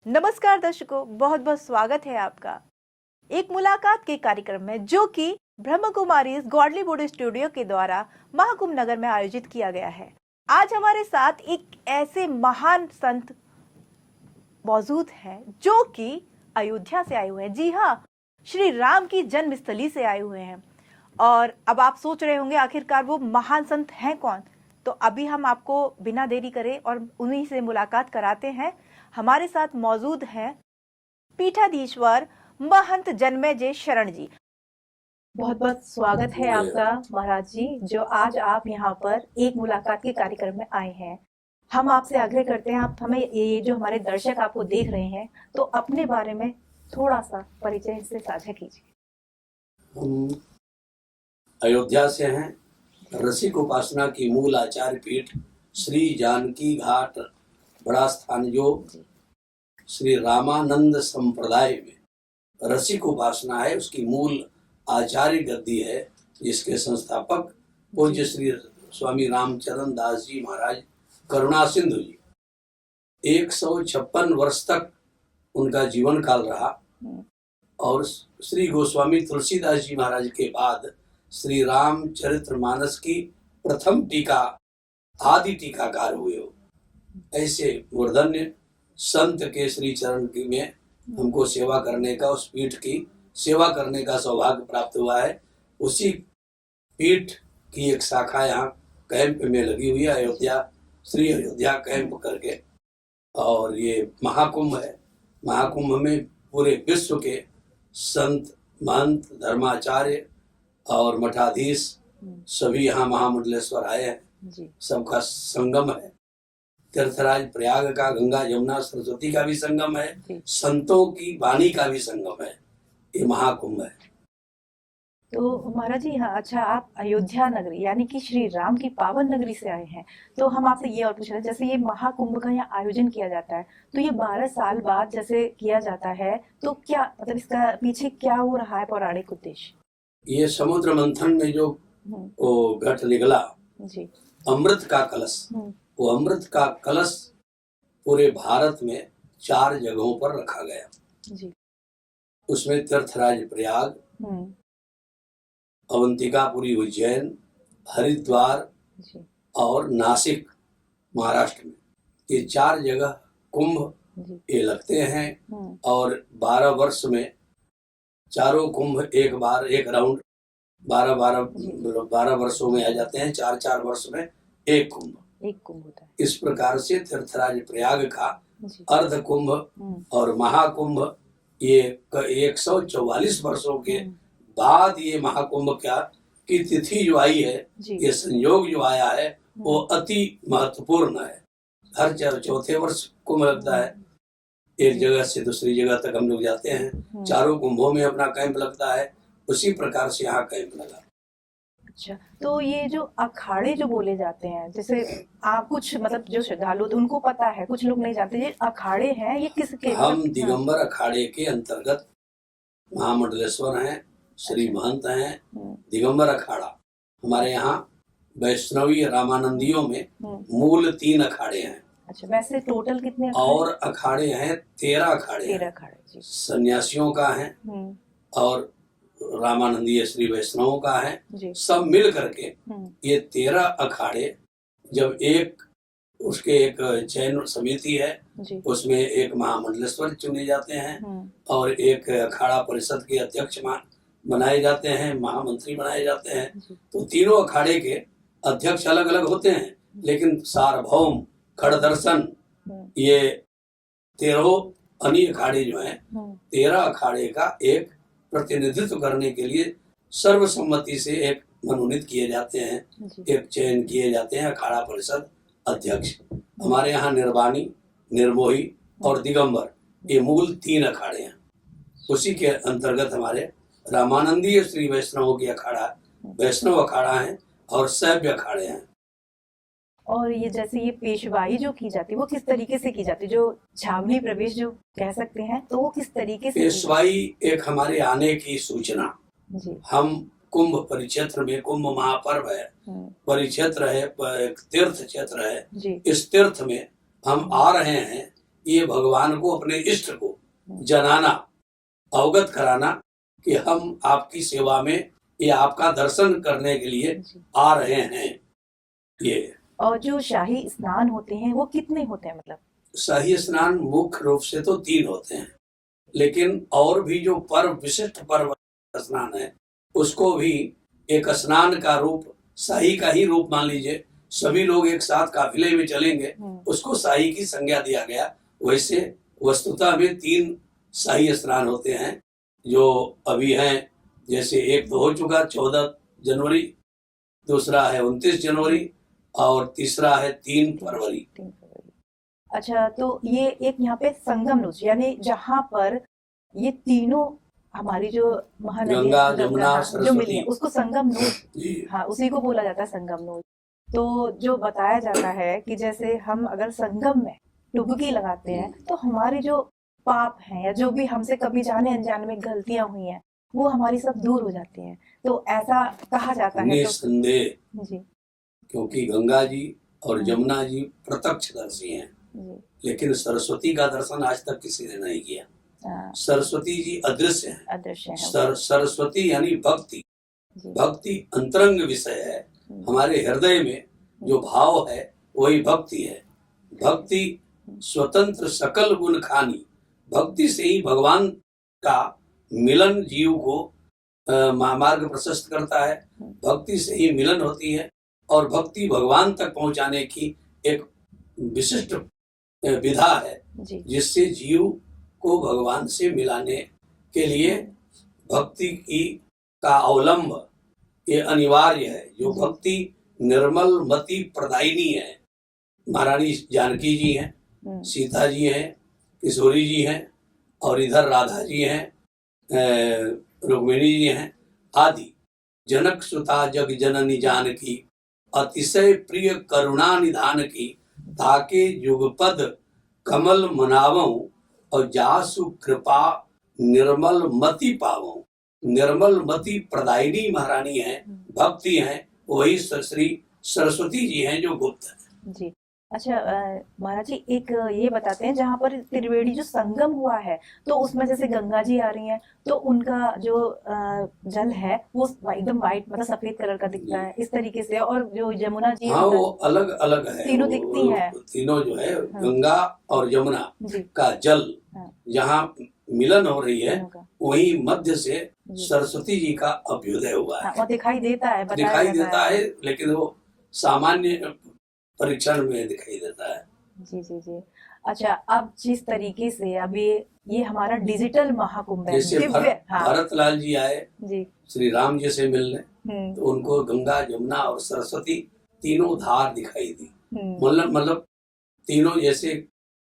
नमस्कार दर्शकों, बहुत बहुत स्वागत है आपका एक मुलाकात के कार्यक्रम में, जो कि ब्रह्म कुमारी गॉडली बूढ़ी स्टूडियो के द्वारा महाकुंभ नगर में आयोजित किया गया है। आज हमारे साथ एक ऐसे महान संत मौजूद हैं जो कि अयोध्या से आए हुए हैं। जी हाँ, श्री राम की जन्मस्थली से आए हुए हैं। और अब आप सोच रहे होंगे आखिरकार वो महान संत हैं कौन। तो अभी हम आपको बिना देरी करे और उन्हीं से मुलाकात कराते हैं। हमारे साथ मौजूद हैं पीठाधीश्वर महंत जन्मेजय शरण जी। बहुत बहुत स्वागत है आपका महाराज जी, जो आज आप यहाँ पर एक मुलाकात के कार्यक्रम में आए हैं। हम आपसे आग्रह करते हैं, आप हमें ये जो हमारे दर्शक आपको देख रहे हैं, तो अपने बारे में थोड़ा सा परिचय से साझा कीजिए। हम अयोध्या से हैं। रसिक उपासना की मूल आचार्य पीठ श्री जानकी घाट बड़ा स्थान जो श्री रामानंद संप्रदाय में रसिक उपासना है, उसकी मूल आचार्य गद्दी है, जिसके संस्थापक पूज्य श्री स्वामी रामचरण दास जी महाराज करुणा सिंधु जी। 156 वर्ष तक उनका जीवन काल रहा और श्री गोस्वामी तुलसीदास जी महाराज के बाद श्री रामचरितमानस की प्रथम टीका आदि टीकाकार हुए हो। ऐसे मूर्धन्य संत के श्री चरण की में हमको सेवा करने का, उस पीठ की सेवा करने का सौभाग्य प्राप्त हुआ है। उसी पीठ की एक शाखा यहाँ कैंप में लगी हुई है, अयोध्या श्री अयोध्या कैंप करके। और ये महाकुंभ है। महाकुंभ में पूरे विश्व के संत, महंत, धर्माचार्य और मठाधीश सभी यहाँ महामंडलेश्वर आए हैं। सबका संगम है। तीर्थराज प्रयाग का, गंगा यमुना सरस्वती का भी संगम है, संतों की वाणी का भी संगम है। ये महाकुंभ है। तो महाराज जी, हाँ, अच्छा, आप अयोध्या नगरी यानी कि श्री राम की पावन नगरी से आए हैं। तो हम आपसे ये और पूछ रहे हैं, जैसे ये महाकुंभ का यहाँ आयोजन किया जाता है, तो ये 12 साल बाद जैसे किया जाता है, तो क्या मतलब इसका पीछे क्या हो रहा है पौराणिक उद्देश्य? ये समुद्र मंथन में जो वो घट निकला जी, अमृत का कलश, वो अमृत का कलश पूरे भारत में 4 जगहों पर रखा गया। जी, उसमें तीर्थराज प्रयाग, अवंतिकापुरी उज्जैन, हरिद्वार और नासिक महाराष्ट्र में, ये 4 जगह कुंभ ये लगते हैं। और 12 वर्ष में चारों कुंभ एक बार एक राउंड 12 वर्षों में आ जाते हैं। 4 वर्ष में एक कुंभ होता है। इस प्रकार से तीर्थराज प्रयाग का अर्ध कुंभ और महाकुंभ ये 144 वर्षों के बाद ये महाकुंभ क्या की तिथि जो आई है, ये संयोग जो आया है, वो अति महत्वपूर्ण है। हर 4थे वर्ष कुंभ लगता है। एक जगह से दूसरी जगह तक हम लोग जाते हैं। चारों कुंभों में अपना कैंप लगता है। उसी प्रकार से यहाँ कैंप लगा। अच्छा, तो ये जो अखाड़े जो बोले जाते हैं, जैसे आप कुछ मतलब जो श्रद्धालु तो उनको पता है, कुछ लोग नहीं जानते, ये अखाड़े हैं ये किसके? हम दिगंबर अखाड़े के अंतर्गत महामंडलेश्वर हैं, श्री महंत हैं। दिगंबर अखाड़ा हमारे यहाँ वैष्णवी रामानंदियों में मूल 3 अखाड़े हैं। अच्छा, वैसे टोटल कितने अखाड़े? और अखाड़े हैं 13 अखाड़े। 13 अखाड़े सन्यासियों का है और रामानंदीय श्री वैष्णवों का है। सब मिल करके ये 13 अखाड़े, जब एक उसके एक चयन समिति है, उसमें एक महामंडलेश्वर चुने जाते हैं और एक अखाड़ा परिषद के अध्यक्ष बनाए जाते हैं, महामंत्री बनाए जाते हैं। तो तीनों अखाड़े के अध्यक्ष अलग अलग होते हैं, लेकिन सार्वभौम खड़दर्शन ये 13 अन्य अखाड़े जो हैं, 13 अखाड़े का एक प्रतिनिधित्व करने के लिए सर्वसम्मति से एक मनोनीत किए जाते हैं, एक चयन किए जाते हैं अखाड़ा परिषद अध्यक्ष। हमारे यहाँ निर्वाणी, निर्मोही और दिगंबर ये मूल 3 अखाड़े हैं। उसी के अंतर्गत हमारे रामानंदीय श्री वैष्णवों की अखाड़ा वैष्णव अखाड़ा है और शैव अखाड़े हैं। और ये जैसे ये पेशवाई जो की जाती है, वो किस तरीके से की जाती है? जो छावनी प्रवेश जो कह सकते हैं, तो वो किस तरीके से? पेशवाई एक हमारे आने की सूचना। हम कुंभ परिक्षेत्र में, कुंभ महापर्व है, परिक्षेत्र है, तीर्थ क्षेत्र है, इस तीर्थ में हम आ रहे हैं, ये भगवान को, अपने इष्ट को जनाना, अवगत कराना कि हम आपकी सेवा में, ये आपका दर्शन करने के लिए आ रहे हैं। ये और जो शाही स्नान होते हैं वो कितने होते हैं? मतलब शाही स्नान मुख्य रूप से तो 3 होते हैं, लेकिन और भी जो पर्व, विशिष्ट पर्व स्नान है, उसको भी एक स्नान का रूप, शाही का ही रूप मान लीजिए। सभी लोग एक साथ काफिले में चलेंगे, उसको शाही की संज्ञा दिया गया। वैसे वस्तुतः में 3 शाही स्नान होते हैं जो अभी हैं। जैसे एक तो हो चुका 14 जनवरी, दूसरा है 29 जनवरी और तीसरा है 3 फरवरी। अच्छा, तो ये एक यहाँ पे संगम नोच, यानी जहाँ पर ये तीनों हमारी जो महानदी गंगा, जमुना, जो मिली है, उसको संगम नोच, जी हाँ, उसी को बोला जाता है संगम नोच। तो जो बताया जाता है कि जैसे हम अगर संगम में डुबकी लगाते हैं तो हमारे जो पाप हैं या जो भी हमसे कभी जाने अनजाने में गलतियां हुई हैं वो हमारी सब दूर हो जाती हैं। तो ऐसा कहा जाता है। निस्संदेह जी, क्योंकि गंगा जी और जमुना जी प्रत्यक्षदर्शी हैं, लेकिन सरस्वती का दर्शन आज तक किसी ने नहीं किया। सरस्वती जी अदृश्य हैं। सरस्वती यानी भक्ति। भक्ति अंतरंग विषय है। हमारे हृदय में जो भाव है वही भक्ति है। भक्ति स्वतंत्र सकल गुण खानी। भक्ति से ही भगवान का मिलन जीव को मार्ग प्रशस्त करता है। भक्ति से ही मिलन होती है और भक्ति भगवान तक पहुंचाने की एक विशिष्ट विधा है, जिससे जीव को भगवान से मिलाने के लिए भक्ति की का अवलंब ये अनिवार्य है। जो भक्ति निर्मल मति प्रदायिनी है। महारानी जानकी जी हैं, सीता जी हैं, किशोरी जी हैं और इधर राधा जी हैं, रुक्मिणी जी हैं आदि। जनक सुता जग जननी जानकी, अतिशय प्रिय करुणा निधान की। ताके युगपद कमल मनावऊं, और जासु कृपा निर्मल मति पावऊं। निर्मल मति प्रदायिनी महारानी हैं, भक्ति हैं, वही श्री सरस्वती जी हैं जो गुप्त है। जी, अच्छा महाराज जी, एक ये बताते हैं, जहाँ पर त्रिवेणी जो संगम हुआ है तो उसमें जैसे गंगा जी आ रही हैं तो उनका जो जल है वो एकदम वाइट, मतलब सफेद कलर का दिखता है इस तरीके से, और जो यमुना जी हाँ वो अलग अलग है, तीनों दिखती है। तीनों जो है गंगा और यमुना का जल जहाँ मिलन हो रही है वही मध्य से सरस्वती जी का अभ्युदय हुआ है। और दिखाई देता है, लेकिन वो सामान्य परीक्षण में दिखाई देता है। जी जी जी। अच्छा, अब जिस तरीके से अभी ये हमारा डिजिटल महाकुंभ है, जैसे भरत लाल जी आए जी श्री राम जी से मिलने, तो उनको गंगा, जमुना और सरस्वती तीनों धार दिखाई दी। मतलब तीनों, जैसे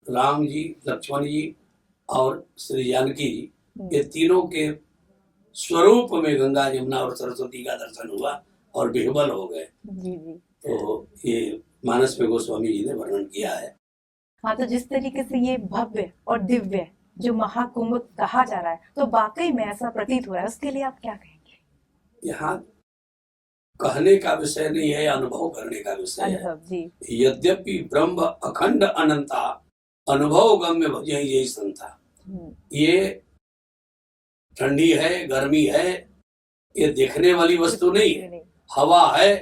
राम जी, लक्ष्मण जी और श्री जानकी जी, ये तीनों के स्वरूप में गंगा, जमुना और सरस्वती का दर्शन हुआ और विह्वल हो गए। जी जी। तो ये मानस में गोस्वामी जी ने वर्णन किया है। हाँ, तो जिस तरीके से ये भव्य और दिव्य जो महाकुंभ कहा जा रहा है, तो वाकई में ऐसा प्रतीत हो रहा है, उसके लिए आप क्या कहेंगे? यहाँ कहने का विषय नहीं है, अनुभव करने का विषय है जी। यद्यपि ब्रह्म अखंड अनंता, अनुभव गम्य भजै यही संता। ये ठंडी है, गर्मी है, ये देखने वाली वस्तु नहीं है। हवा है,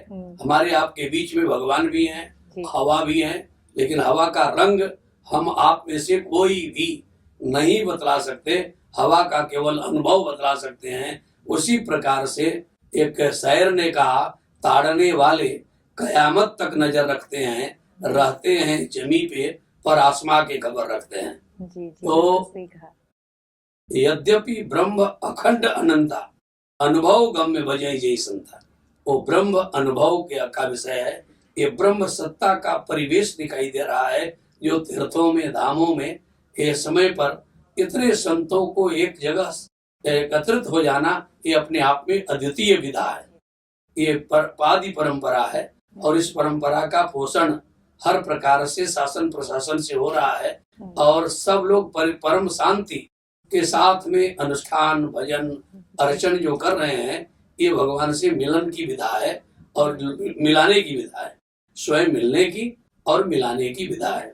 हमारे आपके बीच में भगवान भी हैं, हवा भी है, लेकिन हवा का रंग हम आप में से कोई भी नहीं बतला सकते। हवा का केवल अनुभव बतला सकते हैं। उसी प्रकार से एक शायर ने कहा, ताड़ने वाले कयामत तक नजर रखते हैं, रहते हैं जमी पे पर आसमां के खबर रखते हैं। जी, तो यद्यपि ब्रह्म अखंड अनंता, अनुभव गम्य भजै जय संता। वो ब्रह्म अनुभव का विषय है। ये ब्रह्म सत्ता का परिवेश दिखाई दे रहा है, जो तीर्थों में, धामों में ये समय पर इतने संतों को एक जगह एकत्रित हो जाना, ये अपने आप में अद्वितीय विधा है। ये पादि परंपरा है और इस परंपरा का पोषण हर प्रकार से शासन प्रशासन से हो रहा है और सब लोग परम शांति के साथ में अनुष्ठान, भजन, अर्चन जो कर रहे हैं, ये भगवान से मिलन की विधा है और मिलाने की विधा है। स्वयं मिलने की और मिलाने की विधा है।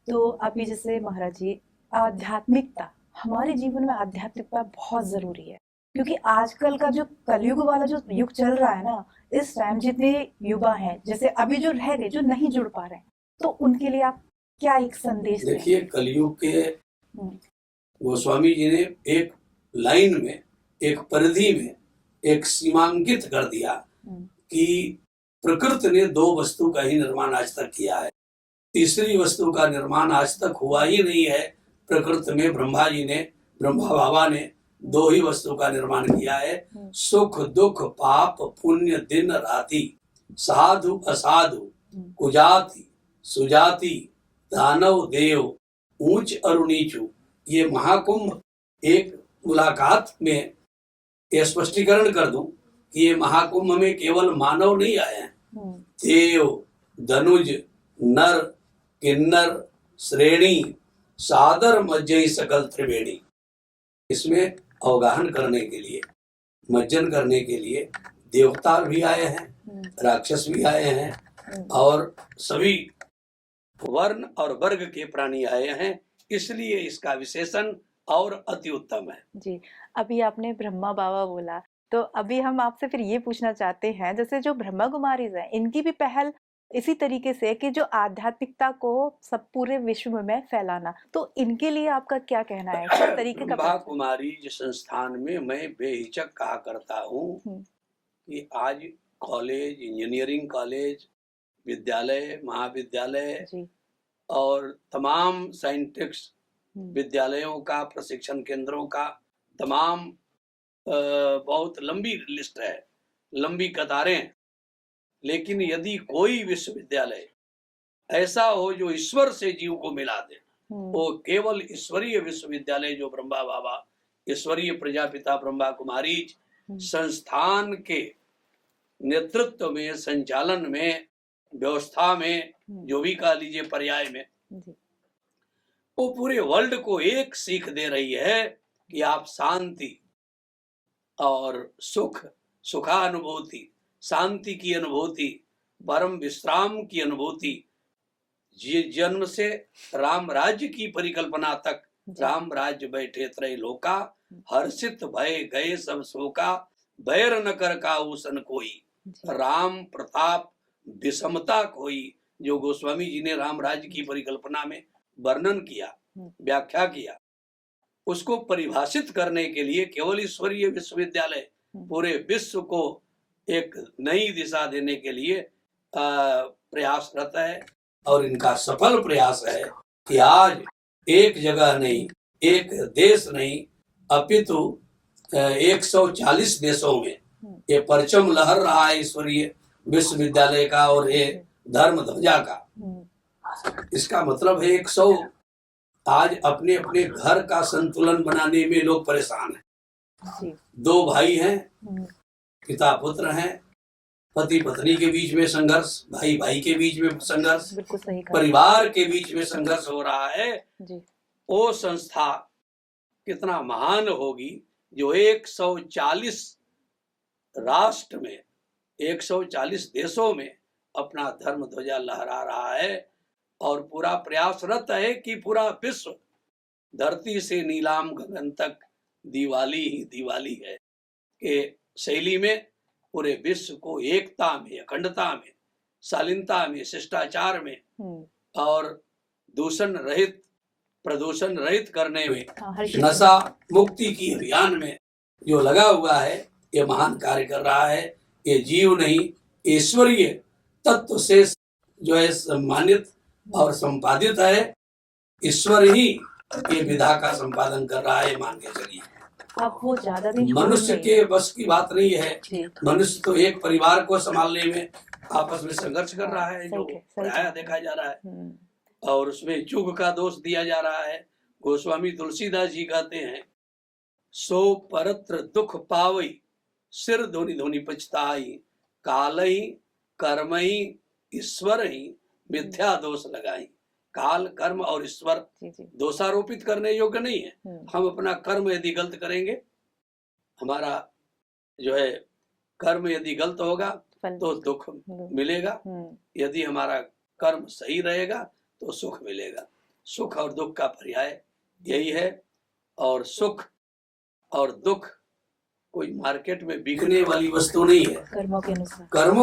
तो अभी जैसे महाराज जी, आध्यात्मिकता, हमारे जीवन में आध्यात्मिकता बहुत जरूरी है, क्योंकि आजकल का जो कलयुग वाला जो युग चल रहा है ना, इस टाइम जितने युवा हैं, जैसे अभी जो रह गए, जो नहीं जुड़ पा रहे हैं, तो उनके लिए आप क्या एक संदेश दें? देखिए, कलयुग के गोस्वामी जी ने एक लाइन में, एक परिधि में, एक सीमांकित कर दिया कि प्रकृति ने दो वस्तु का ही निर्माण आज तक किया है, तीसरी वस्तु का निर्माण आज तक हुआ ही नहीं है। प्रकृति में ब्रह्मा जी ने, ब्रह्मा बाबा ने दो ही वस्तु का निर्माण किया है, सुख दुख पाप पुण्य दिन राति, साधु असाधु, कुजाति सुजाति, दानव देव, ऊंच और नीचू। ये महाकुंभ, एक मुलाकात में ये स्पष्टीकरण कर दूं कि ये महाकुंभ में केवल मानव नहीं आए हैं, देव, धनुज, नर, किन्नर, श्रेणी, सादर मज्जई सकल त्रिवेणी। इसमें अवगाहन करने के लिए, मज्जन करने के लिए देवता भी आए हैं, राक्षस भी आए हैं, और सभी वर्ण और वर्ग के प्राणी आए हैं, इसलिए इसका विशेषण और अति उत्तम है। जी, अभी आपने ब्रह्मा बाबा बोला, तो अभी हम आपसे फिर ये पूछना चाहते हैं, जैसे जो ब्रह्मा कुमारीज हैं, इनकी भी पहल इसी तरीके से कि जो आध्यात्मिकता को सब पूरे विश्व में फैलाना, तो इनके लिए आपका क्या कहना है, किस तरीके का? ब्रह्मा कुमारीज संस्थान में मैं बेहिचक कहा करता हूँ कि आज कॉलेज, इंजीनियरिंग कॉलेज, विद्यालय, महाविद्यालय और तमाम साइंटिस्ट विद्यालयों का, प्रशिक्षण केंद्रों का तमाम बहुत लंबी लिस्ट है, लंबी कतारें। लेकिन यदि कोई विश्वविद्यालय ऐसा हो जो ईश्वर से जीव को मिला दे, वो केवल ईश्वरीय विश्वविद्यालय जो ब्रह्मा बाबा, ईश्वरीय प्रजापिता ब्रह्मा कुमारीज संस्थान के नेतृत्व में, संचालन में, व्यवस्था में, जो भी कह लीजिए पर्याय में, वो पूरे वर्ल्ड को एक सीख दे रही है कि आप शांति और सुख, सुखानुभूति, शांति की अनुभूति, परम विश्राम की अनुभूति, जन्म से राम राज्य की परिकल्पना तक, राम राज्य बैठे त्रय लोका, हर्षित भय गए सब शोका, बैर न कर काहू सन कोई, राम प्रताप विषमता कोई। जो गोस्वामी जी ने राम राज्य की परिकल्पना में वर्णन किया, व्याख्या किया, उसको परिभाषित करने के लिए केवल ईश्वरीय विश्वविद्यालय पूरे विश्व को एक नई दिशा देने के लिए प्रयासरत है, और इनका सफल प्रयास है कि आज एक जगह नहीं, एक देश नहीं, अपितु 140 देशों में ये परचम लहर रहा है ईश्वरीय विश्वविद्यालय का और ये धर्म ध्वजा का। इसका मतलब है 100 आज अपने अपने घर का संतुलन बनाने में लोग परेशान हैं। दो भाई हैं, पिता पुत्र हैं, पति पत्नी के बीच में संघर्ष, भाई भाई के बीच में संघर्ष, परिवार के बीच में संघर्ष हो रहा है। वो संस्था कितना महान होगी जो 140 राष्ट्र में, 140 देशों में अपना धर्म ध्वजा लहरा रहा है, और पूरा प्रयासरत है कि पूरा विश्व धरती से नीलाम गगन तक दिवाली ही दिवाली है के शैली में पूरे विश्व को एकता में, अखंडता में, शालीनता में, शिष्टाचार में और दूषण रहित, प्रदूषण रहित करने में, नशा मुक्ति की अभियान में जो लगा हुआ है, ये महान कार्य कर रहा है। ये जीव नहीं, ईश्वरीय तत्व से जो है सम्मानित और संपादित है, ईश्वर ही ये विधा का संपादन कर रहा है, मान के चलिए। अब वो ज्यादा दिन मनुष्य के बस की बात नहीं है। मनुष्य तो एक परिवार को संभालने में आपस में संघर्ष कर रहा है, जो प्रायः देखा जा रहा है, और उसमें युग का दोष दिया जा रहा है। गोस्वामी तुलसीदास जी कहते हैं, सो परत्र दुख पावई, सिर धोनी धोनी पछताई, कालई कर्मई ईश्वर ही मिथ्या दोष लगाई। काल, कर्म और ईश्वर दोषारोपित करने योग्य नहीं है। हम अपना कर्म यदि गलत करेंगे, हमारा जो है कर्म यदि गलत होगा तो दुख मिलेगा, यदि हमारा कर्म सही रहेगा तो सुख मिलेगा। सुख और दुख का पर्याय यही है। और सुख और दुख कोई मार्केट में बिकने वाली वस्तु नहीं है। कर्मों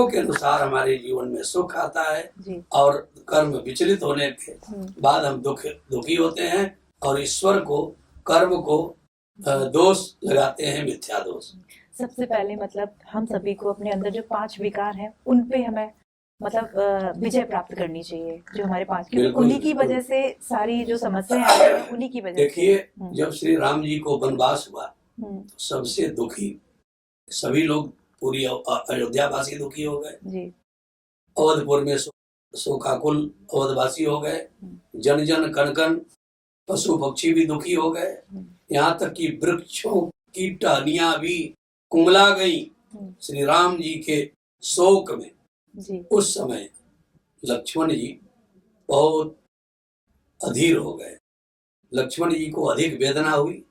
के अनुसार हमारे जीवन में सुख आता है जी। और कर्म विचलित होने के बाद हम दुखी होते हैं और ईश्वर को, कर्म को दोष लगाते हैं, मिथ्या दोष। सबसे पहले मतलब हम सभी को अपने अंदर जो 5 विकार हैं उन पे हमें मतलब विजय प्राप्त करनी चाहिए, जो हमारे 5, क्योंकि उन्हीं की वजह से सारी जो समस्याएं आ रही हैं उन्हीं की वजह से। देखिए, जब श्री राम जी को वनवास हुआ सबसे दुखी सभी लोग, पूरी अयोध्यावासी दुखी हो गए। अवधपुर में शोकाकुल अवधवासी हो गए, जन जन कण कण पशु पक्षी भी दुखी हो गए, यहाँ तक कि वृक्षों की टहनियां भी कुंगला गई श्री राम जी के शोक में जी। उस समय लक्ष्मण जी बहुत अधीर हो गए। लक्ष्मण जी को अधिक वेदना हुई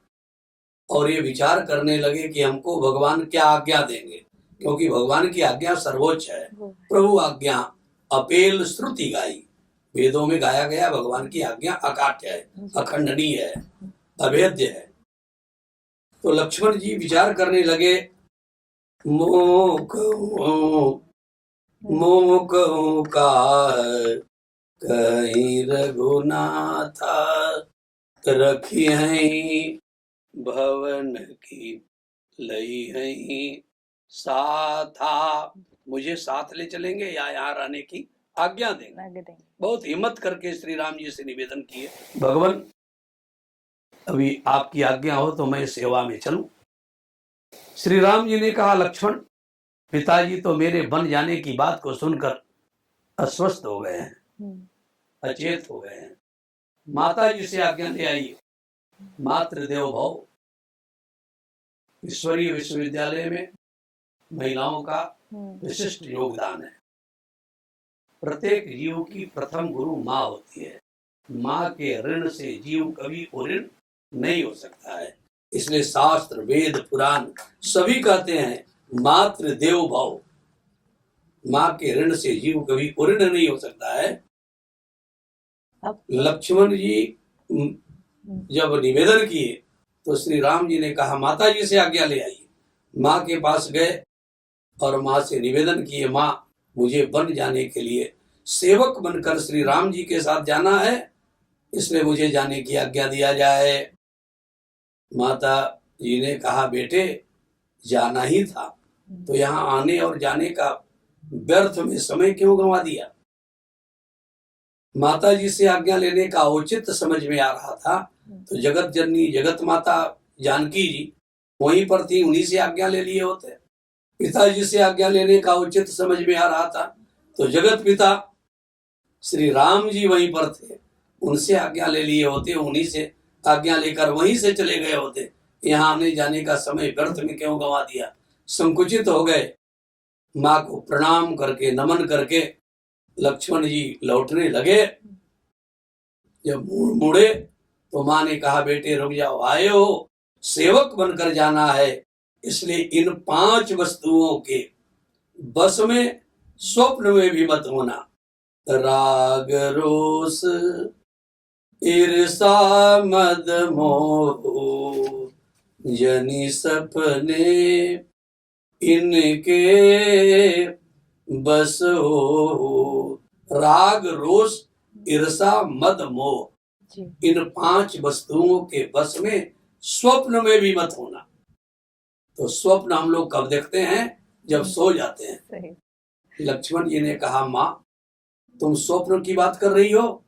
और ये विचार करने लगे कि हमको भगवान क्या आज्ञा देंगे, क्योंकि भगवान की आज्ञा सर्वोच्च है। प्रभु आज्ञा अपेल श्रुति गाई, वेदों में गाया गया भगवान की आज्ञा अकाट्य है, अखंडनीय है, अभेद्य है। तो लक्ष्मण जी विचार करने लगे, मोक का कहीं रघुनाथा रखी है भवन की लई है साथा। मुझे साथ ले चलेंगे या यहाँ रहने की आज्ञा देंगे। बहुत हिम्मत करके श्री राम जी से निवेदन किए, भगवान अभी आपकी आज्ञा हो तो मैं सेवा में चलूं। श्री राम जी ने कहा, लक्ष्मण पिताजी तो मेरे बन जाने की बात को सुनकर अस्वस्थ हो गए हैं, अचेत हो गए हैं। माता जी से आज्ञा ले आइए। मातृ देवो भव ईश्वरीय विश्वविद्यालय में महिलाओं का विशिष्ट योगदान है। प्रत्येक जीव की प्रथम गुरु माँ होती है। माँ के ऋण से जीव कभी ऋण नहीं हो सकता है। इसलिए शास्त्र, वेद, पुराण सभी कहते हैं मातृ देव भाव, माँ के ऋण से जीव कभी ऋण नहीं हो सकता है। लक्ष्मण जी जब निवेदन किए तो श्री राम जी ने कहा, माता जी से आज्ञा ले आइए। माँ के पास गए और माँ से निवेदन किए, माँ मुझे बन जाने के लिए सेवक बनकर श्री राम जी के साथ जाना है, इसलिए मुझे जाने की आज्ञा दिया जाए। माता जी ने कहा, बेटे जाना ही था तो यहाँ आने और जाने का व्यर्थ में समय क्यों गंवा दिया। माता जी से आज्ञा लेने का औचित समझ में आ रहा था तो जगत जननी जगत माता जानकी जी वहीं पर थी, उन्हीं से आज्ञा ले लिए होते। पिताजी से आज्ञा लेने का उचित समझ में आ रहा था तो जगत पिता श्री राम जी वहीं पर थे, उनसे आज्ञा ले लिए होते, उन्हीं से आज्ञा लेकर वहीं से चले गए होते। यहाँ आने जाने का समय व्यर्थ में क्यों गंवा दिया। संकुचित हो गए। माँ को प्रणाम करके नमन करके लक्ष्मण जी लौटने लगे। जब मुड़े तो माँ ने कहा, बेटे रुक जाओ, आए हो सेवक बनकर जाना है, इसलिए इन 5 वस्तुओं के बस में स्वप्न में भी मत होना। राग रोष ईर्षा मद मोह जनि सपने इनके बस हो। राग रोष ईर्षा मद मोह, इन 5 वस्तुओं के बस में स्वप्न में भी मत होना। तो स्वप्न हम लोग कब देखते हैं? जब सो जाते हैं। लक्ष्मण जी ने कहा, माँ तुम स्वप्न की बात कर रही हो,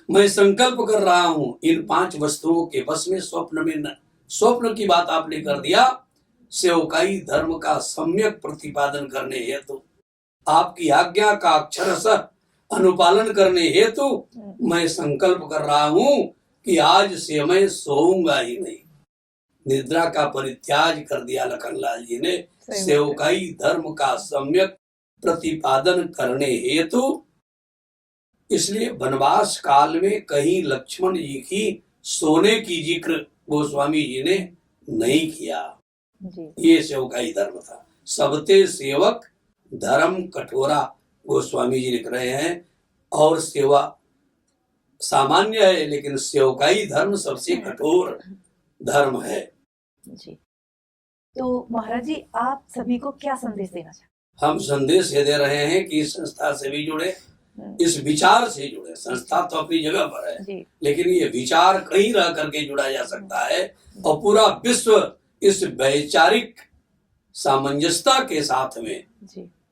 मैं संकल्प कर रहा हूं इन 5 वस्तुओं के बस में स्वप्न में न। स्वप्न की बात आपने कर दिया। सेवकाई धर्म का सम्यक प्रतिपादन करने हेतु, आपकी आज्ञा का अक्षरशः अनुपालन करने हेतु मैं संकल्प कर रहा हूं कि आज से मैं सोऊंगा ही नहीं। निद्रा का परित्याग कर दिया लखनलाल जी ने सेवकाई धर्म का सम्यक प्रतिपादन करने हेतु। इसलिए वनवास काल में कहीं लक्ष्मण जी की सोने की जिक्र गोस्वामी जी ने नहीं किया जी। ये सेवकाई धर्म था। सबते सेवक धर्म कठोरा गोस्वामी जी लिख रहे हैं। और सेवा सामान्य है, लेकिन सेवकाई धर्म सबसे कठोर धर्म है जी। तो महाराज जी, आप सभी को क्या संदेश देना चाहते हैं? हम संदेश ये दे रहे हैं कि इस संस्था से भी जुड़े, इस विचार से जुड़े। संस्था तो अपनी जगह पर है, लेकिन ये विचार कहीं रह करके जुड़ा जा सकता है, और पूरा विश्व इस वैचारिक सामंजस्यता के साथ में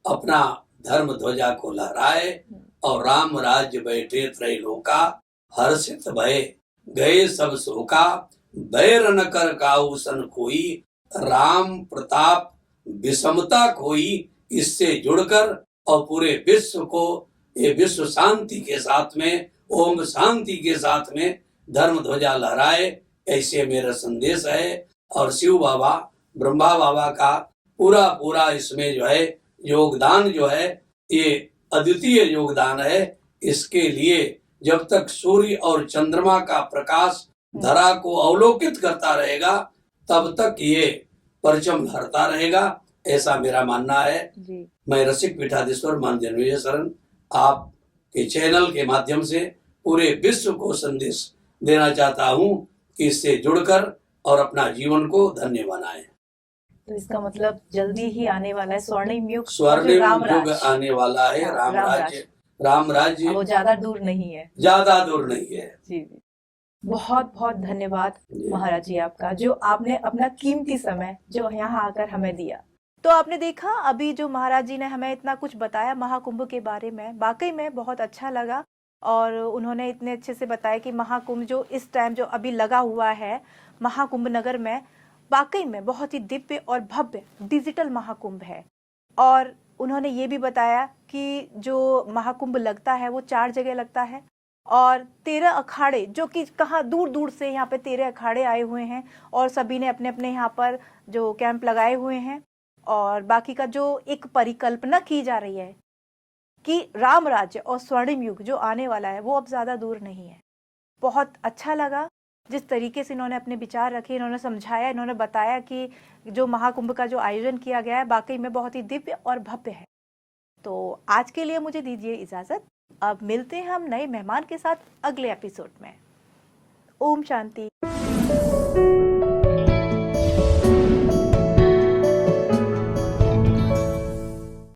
अपना धर्म ध्वजा को लहराए, और राम राज्य बैठे त्रैलोका, हर्षित भय गए सब शोका, बैर न कर काऊ सन कोई, राम प्रताप विषमता कोई। इससे जुड़कर और पूरे विश्व को ये विश्व शांति के साथ में, ओम शांति के साथ में धर्म ध्वजा लहराए, ऐसे मेरा संदेश है। और शिव बाबा, ब्रह्मा बाबा का पूरा इसमें जो है योगदान जो है, ये अद्वितीय योगदान है। इसके लिए जब तक सूर्य और चंद्रमा का प्रकाश धरा को अवलोकित करता रहेगा, तब तक ये परचम लहरता रहेगा, ऐसा मेरा मानना है जी। मैं रसिक पीठाधीश्वर मान जन्मेजय शरण आपके चैनल के माध्यम से पूरे विश्व को संदेश देना चाहता हूँ कि इससे जुड़कर और अपना जीवन को धन्य बनाएं। तो इसका मतलब जल्दी ही आने वाला है स्वर्णिम युग, युग आने वाला है। राम राज्य वो ज्यादा दूर नहीं है, ज्यादा दूर नहीं है जी। बहुत बहुत धन्यवाद महाराज जी आपका, जो आपने अपना कीमती समय जो यहाँ आकर हमें दिया। तो आपने देखा अभी जो महाराज जी ने हमें इतना कुछ बताया महाकुंभ के बारे में, वाकई में बहुत अच्छा लगा। और उन्होंने इतने अच्छे से बताया कि महाकुंभ जो इस टाइम जो अभी लगा हुआ है महाकुंभ नगर में, वाकई में बहुत ही दिव्य और भव्य डिजिटल महाकुंभ है। और उन्होंने ये भी बताया कि जो महाकुंभ लगता है वो 4 जगह लगता है, और 13 अखाड़े जो कि कहाँ दूर दूर से यहाँ पे 13 अखाड़े आए हुए हैं, और सभी ने अपने अपने यहाँ पर जो कैंप लगाए हुए हैं। और बाकी का जो एक परिकल्पना की जा रही है कि राम राज्य और स्वर्णिम युग जो आने वाला है वो अब ज़्यादा दूर नहीं है। बहुत अच्छा लगा जिस तरीके से इन्होंने अपने विचार रखे, इन्होंने समझाया, इन्होंने बताया कि जो महाकुंभ का जो आयोजन किया गया है वाकई में बहुत ही दिव्य और भव्य है। तो आज के लिए मुझे दीजिए इजाज़त, अब मिलते हैं हम नए मेहमान के साथ अगले एपिसोड में। ओम शांति।